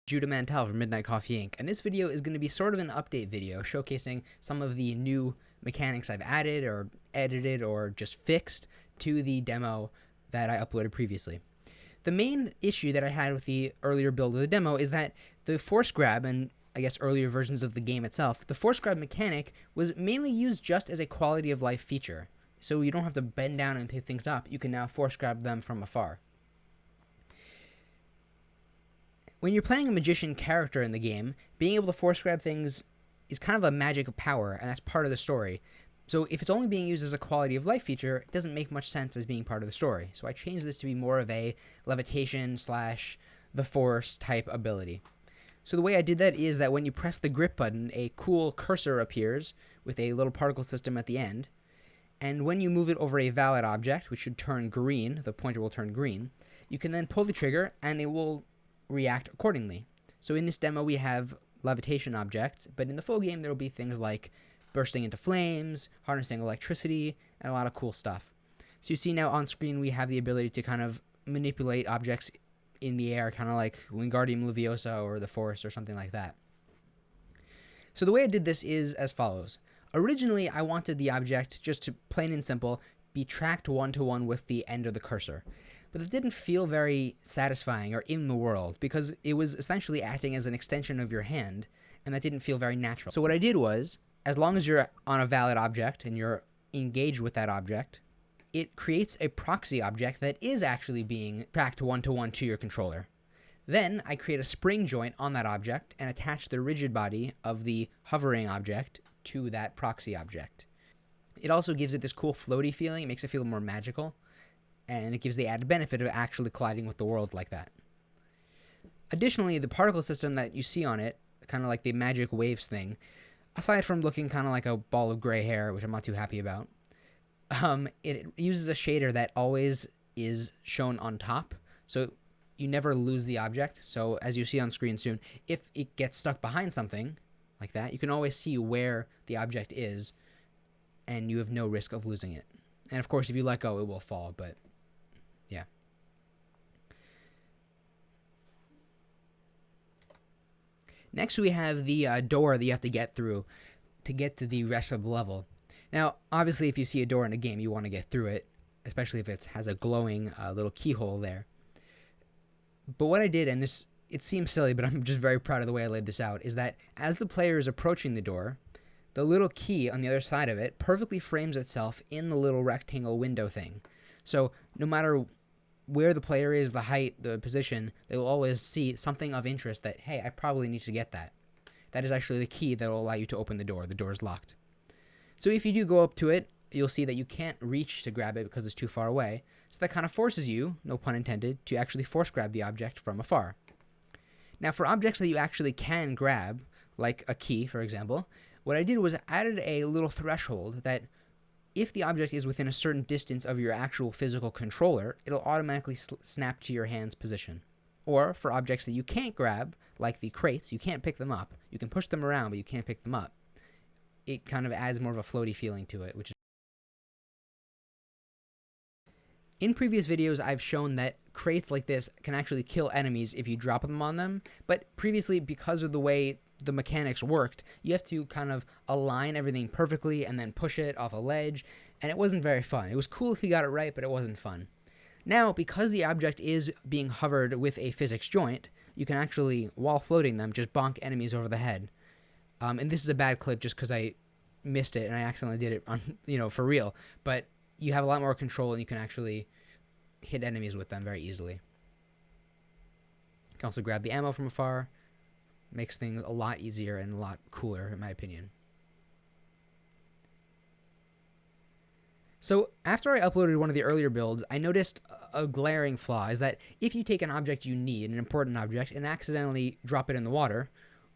Judah Mantel from Midnight Coffee Inc. And this video is going to be sort of an update video showcasing some of the new mechanics I've added or edited or just fixed to the demo that I uploaded previously. The main issue that I had with the earlier build of the demo is that the force grab, and I guess earlier versions of the game itself, the force grab mechanic was mainly used just as a quality of life feature. So you don't have to bend down and pick things up. You can now force grab them from afar. When you're playing a magician character in the game, being able to force grab things is kind of a magic power, and that's part of the story. So if it's only being used as a quality of life feature, it doesn't make much sense as being part of the story. So I changed this to be more of a levitation / the force type ability. So the way I did that is that when you press the grip button, a cool cursor appears with a little particle system at the end. And when you move it over a valid object, which should turn green, the pointer will turn green, you can then pull the trigger and it will react accordingly. So in this demo we have levitation objects, but in the full game there will be things like bursting into flames, harnessing electricity, and a lot of cool stuff. So you see now on screen we have the ability to kind of manipulate objects in the air, kind of like Wingardium Leviosa or the Force or something like that. So the way I did this is as follows. Originally I wanted the object just to, plain and simple, be tracked one-to-one with the end of the cursor. But it didn't feel very satisfying or in the world because it was essentially acting as an extension of your hand, and that didn't feel very natural. So what I did was, as long as you're on a valid object and you're engaged with that object, it creates a proxy object that is actually being tracked one-to-one to your controller. Then I create a spring joint on that object and attach the rigid body of the hovering object to that proxy object. It also gives it this cool floaty feeling. It makes it feel more magical. And it gives the added benefit of actually colliding with the world like that. Additionally, the particle system that you see on it, kind of like the magic waves thing, aside from looking kind of like a ball of gray hair, which I'm not too happy about, it uses a shader that always is shown on top, so you never lose the object. So as you see on screen soon, if it gets stuck behind something like that, you can always see where the object is, and you have no risk of losing it. And of course, if you let go, it will fall, but yeah. Next, we have the door that you have to get through to get to the rest of the level. Now, obviously, if you see a door in a game, you want to get through it, especially if it has a glowing little keyhole there. But what I did, and this, it seems silly, but I'm just very proud of the way I laid this out, is that as the player is approaching the door, the little key on the other side of it perfectly frames itself in the little rectangle window thing. So no matter where the player is, the height, the position, they will always see something of interest that, hey, I probably need to get that. That is actually the key that will allow you to open the door. The door is locked. So if you do go up to it, you'll see that you can't reach to grab it because it's too far away. So that kind of forces you, no pun intended, to actually force grab the object from afar. Now for objects that you actually can grab, like a key, for example, what I did was added a little threshold that if the object is within a certain distance of your actual physical controller, it'll automatically snap to your hand's position. Or for objects that you can't grab, like the crates, you can't pick them up. You can push them around, but you can't pick them up. It kind of adds more of a floaty feeling to it, which is... In previous videos, I've shown that crates like this can actually kill enemies if you drop them on them, but previously, because of the way the mechanics worked, you have to kind of align everything perfectly and then push it off a ledge, and it wasn't very fun. It was cool if you got it right, but it wasn't fun. Now, because the object is being hovered with a physics joint, you can actually, while floating them, just bonk enemies over the head. And this is a bad clip just because I missed it and I accidentally did it on, for real, but you have a lot more control and you can actually hit enemies with them very easily. You can also grab the ammo from afar. Makes things a lot easier and a lot cooler, in my opinion. So after I uploaded one of the earlier builds, I noticed a glaring flaw, is that if you take an object you need, an important object, and accidentally drop it in the water,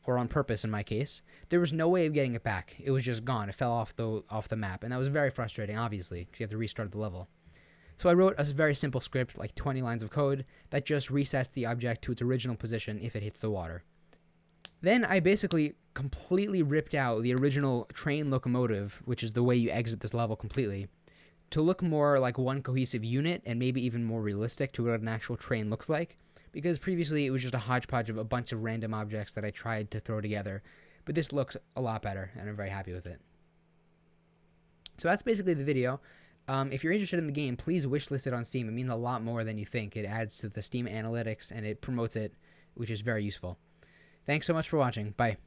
or on purpose in my case, there was no way of getting it back. It was just gone. It fell off the map, and that was very frustrating, obviously, because you have to restart the level. So I wrote a very simple script, like 20 lines of code, that just resets the object to its original position if it hits the water. Then I basically completely ripped out the original train locomotive, which is the way you exit this level completely, to look more like one cohesive unit and maybe even more realistic to what an actual train looks like. because previously it was just a hodgepodge of a bunch of random objects that I tried to throw together. But this looks a lot better, and I'm very happy with it. So that's basically the video. If you're interested in the game, please wishlist it on Steam. It means a lot more than you think. It adds to the Steam analytics, and it promotes it, which is very useful. Thanks so much for watching. Bye.